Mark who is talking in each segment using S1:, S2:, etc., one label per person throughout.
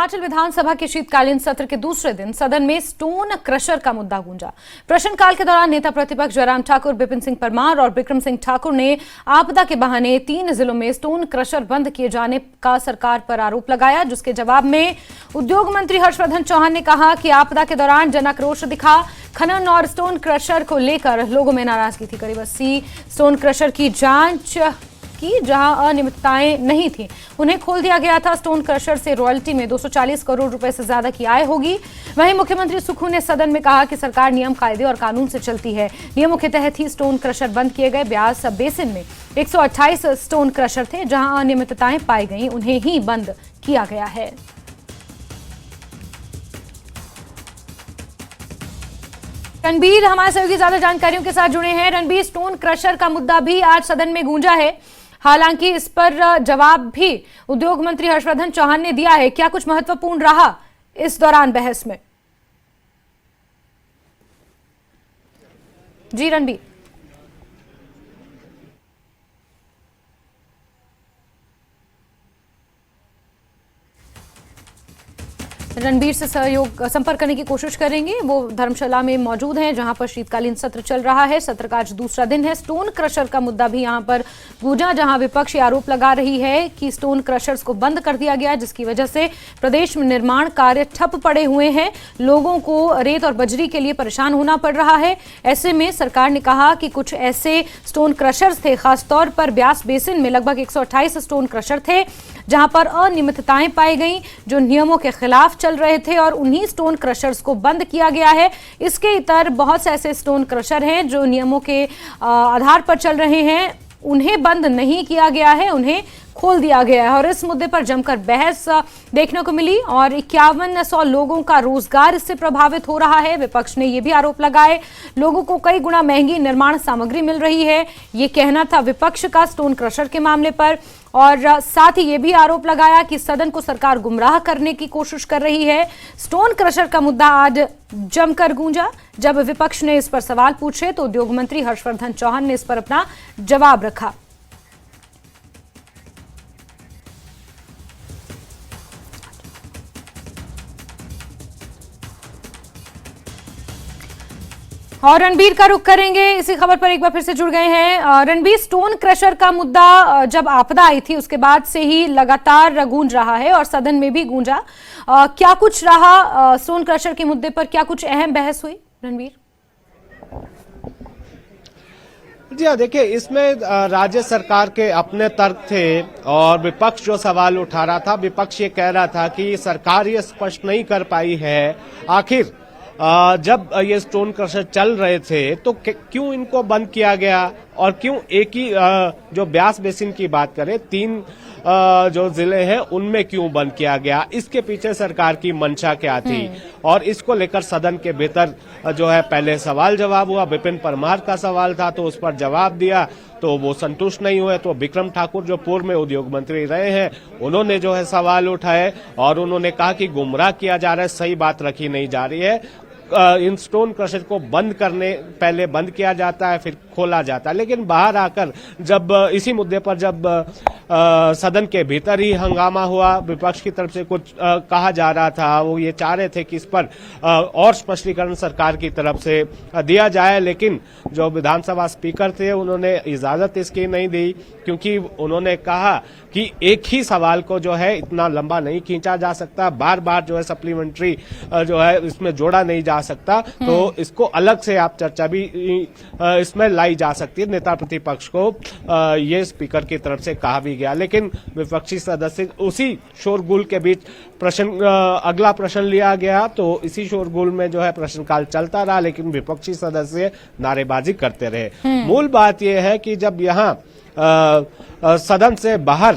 S1: हिमाचल विधानसभा के शीतकालीन सत्र के दूसरे दिन सदन में स्टोन क्रशर का मुद्दा गूंजा। प्रश्नकाल के दौरान नेता प्रतिपक्ष जयराम ठाकुर, विपिन सिंह परमार और बिक्रम सिंह ठाकुर ने आपदा के बहाने 3 जिलों में स्टोन क्रशर बंद किए जाने का सरकार पर आरोप लगाया, जिसके जवाब में उद्योग मंत्री हर्षवर्धन चौहान ने कहा कि आपदा के दौरान जन आक्रोश दिखा। खनन और स्टोन क्रशर को लेकर लोगों में नाराजगी थी। करीब 80 स्टोन क्रशर की जांच की जहां अनियमितताएं नहीं थी, उन्हें खोल दिया गया था। स्टोन क्रशर से रॉयल्टी में 240 करोड़ रुपए से ज्यादा की आय होगी। वहीं मुख्यमंत्री सुक्खू ने सदन में कहा कि सरकार नियम, कायदे और कानून से चलती है। नियमों के तहत ही स्टोन क्रशर बंद किए गए। ब्यास बेसिन में 128 स्टोन क्रशर थे, जहां अनियमितताएं पाई गई, उन्हें ही बंद किया गया है। रणबीर हमारे सहयोगी ज्यादा जानकारियों के साथ जुड़े हैं। रणबीर, स्टोन क्रशर का मुद्दा भी आज सदन में गूंजा है, हालांकि इस पर जवाब भी उद्योग मंत्री हर्षवर्धन चौहान ने दिया है। क्या कुछ महत्वपूर्ण रहा इस दौरान बहस में? जी रणबीर। रणबीर से संपर्क करने की कोशिश करेंगे। वो धर्मशाला में मौजूद हैं, जहां पर शीतकालीन सत्र चल रहा है। सत्र का आज दूसरा दिन है। स्टोन क्रशर का मुद्दा भी यहां पर गूंजा, जहां विपक्ष आरोप लगा रही है कि स्टोन क्रशर्स को बंद कर दिया गया, जिसकी वजह से प्रदेश में निर्माण कार्य ठप पड़े हुए हैं। लोगों को रेत और बजरी के लिए परेशान होना पड़ रहा है। ऐसे में सरकार ने कहा कि कुछ ऐसे स्टोन क्रशर्स थे, खासतौर पर ब्यास बेसिन में लगभग 128 स्टोन क्रशर थे, जहां पर अनियमितताएं पाई गई, जो नियमों के खिलाफ चल रहे थे, और उन्हीं स्टोन क्रशर्स को बंद किया गया है। इसके इतर बहुत से ऐसे स्टोन क्रशर हैं जो नियमों के आधार पर चल रहे हैं, उन्हें बंद नहीं किया गया है, उन्हें खोल दिया गया है। और इस मुद्दे पर जमकर बहस देखने को मिली और 5100 लोगों का रोजगार इससे प्रभावित हो रहा है। विपक्ष ने यह भी आरोप लगाए, लोगों को कई गुना महंगी निर्माण सामग्री मिल रही है, ये कहना था विपक्ष का स्टोन क्रशर के मामले पर। और साथ ही ये भी आरोप लगाया कि सदन को सरकार गुमराह करने की कोशिश कर रही है। स्टोन क्रशर का मुद्दा आज जमकर गूंजा। जब विपक्ष ने इस पर सवाल पूछे तो उद्योग मंत्री हर्षवर्धन चौहान ने इस पर अपना जवाब रखा। और रणबीर का रुख करेंगे, इसी खबर पर एक बार फिर से जुड़ गए हैं। रणबीर, स्टोन क्रशर का मुद्दा जब आपदा आई थी उसके बाद से ही लगातार गूंज रहा है और सदन में भी गूंजा। क्या कुछ रहा स्टोन क्रशर के मुद्दे पर? क्या कुछ अहम बहस हुई रणबीर?
S2: जी हाँ, देखिए, इसमें राज्य सरकार के अपने तर्क थे और विपक्ष जो सवाल उठा रहा था, विपक्ष ये कह रहा था कि सरकार ये स्पष्ट नहीं कर पाई है आखिर जब ये स्टोन क्रशर चल रहे थे तो क्यों इनको बंद किया गया, और क्यों एक ही जो ब्यास बेसिन की बात करें 3 जो जिले हैं उनमें क्यों बंद किया गया, इसके पीछे सरकार की मंशा क्या थी। और इसको लेकर सदन के भीतर जो है पहले सवाल जवाब हुआ। विपिन परमार का सवाल था तो उस पर जवाब दिया तो वो संतुष्ट नहीं हुए, तो बिक्रम ठाकुर जो पूर्व में उद्योग मंत्री रहे हैं उन्होंने जो है सवाल उठाए और उन्होंने कहा कि गुमराह किया जा रहा है, सही बात रखी नहीं जा रही है। इन स्टोन क्रशर को बंद करने पहले बंद किया जाता है, फिर खोला जाता है। लेकिन बाहर आकर जब इसी मुद्दे पर जब सदन के भीतर ही हंगामा हुआ, विपक्ष की तरफ से कुछ कहा जा रहा था, वो ये चाह रहे थे कि इस पर और स्पष्टीकरण सरकार की तरफ से दिया जाए, लेकिन जो विधानसभा स्पीकर थे उन्होंने इजाजत इसकी नहीं दी, क्योंकि उन्होंने कहा कि एक ही सवाल को जो है इतना लंबा नहीं खींचा जा सकता, बार बार जो है सप्लीमेंट्री जो है इसमें जोड़ा नहीं जा सकता, तो इसको अलग से आप चर्चा भी इसमें लाई जा सकती है। नेता प्रतिपक्ष को ये स्पीकर की तरफ से कहा भी गया, लेकिन विपक्षी सदस्य उसी शोरगुल के बीच अगला प्रश्न लिया गया, तो इसी शोरगुल में जो है प्रश्नकाल चलता रहा, लेकिन विपक्षी सदस्य नारेबाजी करते रहे। मूल बात यह है कि जब यहाँ सदन से बाहर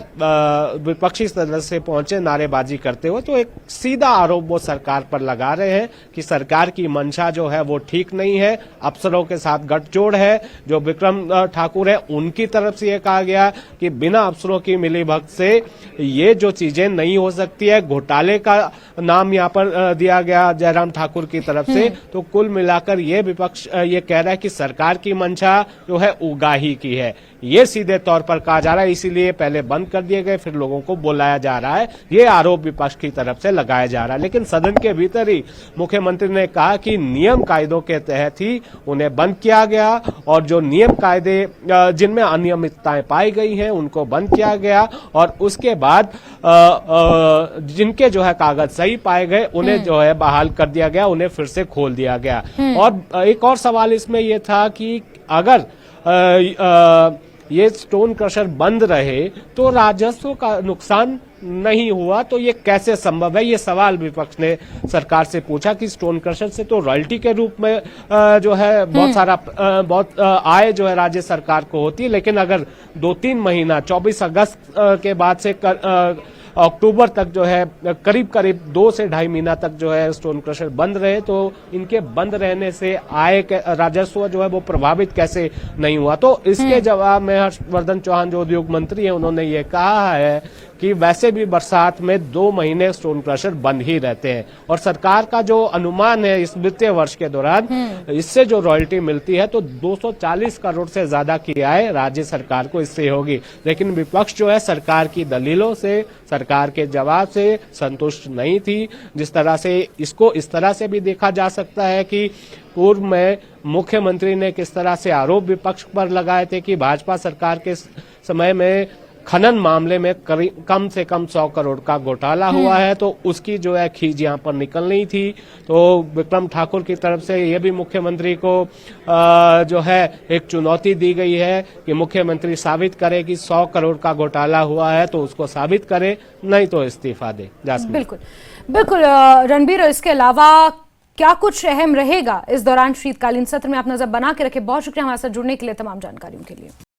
S2: विपक्षी सदस्य पहुंचे नारेबाजी करते हुए, तो एक सीधा आरोप वो सरकार पर लगा रहे हैं कि सरकार की मंशा जो है वो ठीक नहीं है, अफसरों के साथ गठजोड़ है। जो बिक्रम ठाकुर है उनकी तरफ से ये कहा गया कि बिना अफसरों की मिलीभगत से ये जो चीजें नहीं हो सकती है। घोटाले का नाम यहाँ पर दिया गया जयराम ठाकुर की तरफ से। तो कुल मिलाकर ये विपक्ष ये कह रहा है कि सरकार की मंशा जो है उगाही की है, ये सीधे तौर पर कहा जा रहा है, इसीलिए पहले बंद कर दिए गए, फिर लोगों को बुलाया जा रहा है, ये आरोप विपक्ष की तरफ से लगाया जा रहा है। लेकिन सदन के भीतर ही मुख्यमंत्री ने कहा कि नियम कायदों के तहत ही उन्हें बंद किया गया और जो नियम कायदे जिनमें अनियमितताएं पाई गई हैं उनको बंद किया गया और उसके बाद जिनके जो है कागज सही पाए गए उन्हें जो है बहाल कर दिया गया, उन्हें फिर से खोल दिया गया। और एक और सवाल इसमें यह था कि अगर ये स्टोन क्रशर बंद रहे तो राजस्व का नुकसान नहीं हुआ, तो ये कैसे संभव है? ये सवाल विपक्ष ने सरकार से पूछा कि स्टोन क्रशर से तो रॉयल्टी के रूप में जो है बहुत आय जो है राज्य सरकार को होती है, लेकिन अगर 2-3 महीना 24 अगस्त के बाद से अक्टूबर तक जो है करीब 2 से 2.5 महीना तक जो है स्टोन क्रशर बंद रहे तो इनके बंद रहने से आय राजस्व जो है वो प्रभावित कैसे नहीं हुआ? तो इसके जवाब में हर्षवर्धन चौहान जो उद्योग मंत्री हैं उन्होंने ये कहा है कि वैसे भी बरसात में 2 महीने स्टोन क्रशर बंद ही रहते हैं और सरकार का जो अनुमान है इस वित्तीय वर्ष के दौरान इससे जो रॉयल्टी मिलती है तो 240 करोड़ से ज्यादा की आय राज्य सरकार को इससे होगी। लेकिन विपक्ष जो है सरकार की दलीलों से, सरकार के जवाब से संतुष्ट नहीं थी। जिस तरह से इसको इस तरह से भी देखा जा सकता है कि पूर्व में मुख्यमंत्री ने किस तरह से आरोप विपक्ष पर लगाए थे कि भाजपा सरकार के समय में खनन मामले में कम से कम 100 करोड़ का घोटाला हुआ है, तो उसकी जो है खींच यहाँ पर निकल रही थी। तो विक्रम ठाकुर की तरफ से ये भी मुख्यमंत्री को जो है एक चुनौती दी गई है कि मुख्यमंत्री साबित करे कि 100 करोड़ का घोटाला हुआ है तो उसको साबित करे, नहीं तो इस्तीफा दे।
S1: बिल्कुल बिल्कुल रणबीर, इसके अलावा क्या कुछ अहम रहेगा इस दौरान शीतकालीन सत्र में, आप नजर बना के रखें। बहुत शुक्रिया हमारे साथ जुड़ने के लिए, तमाम जानकारियों के लिए।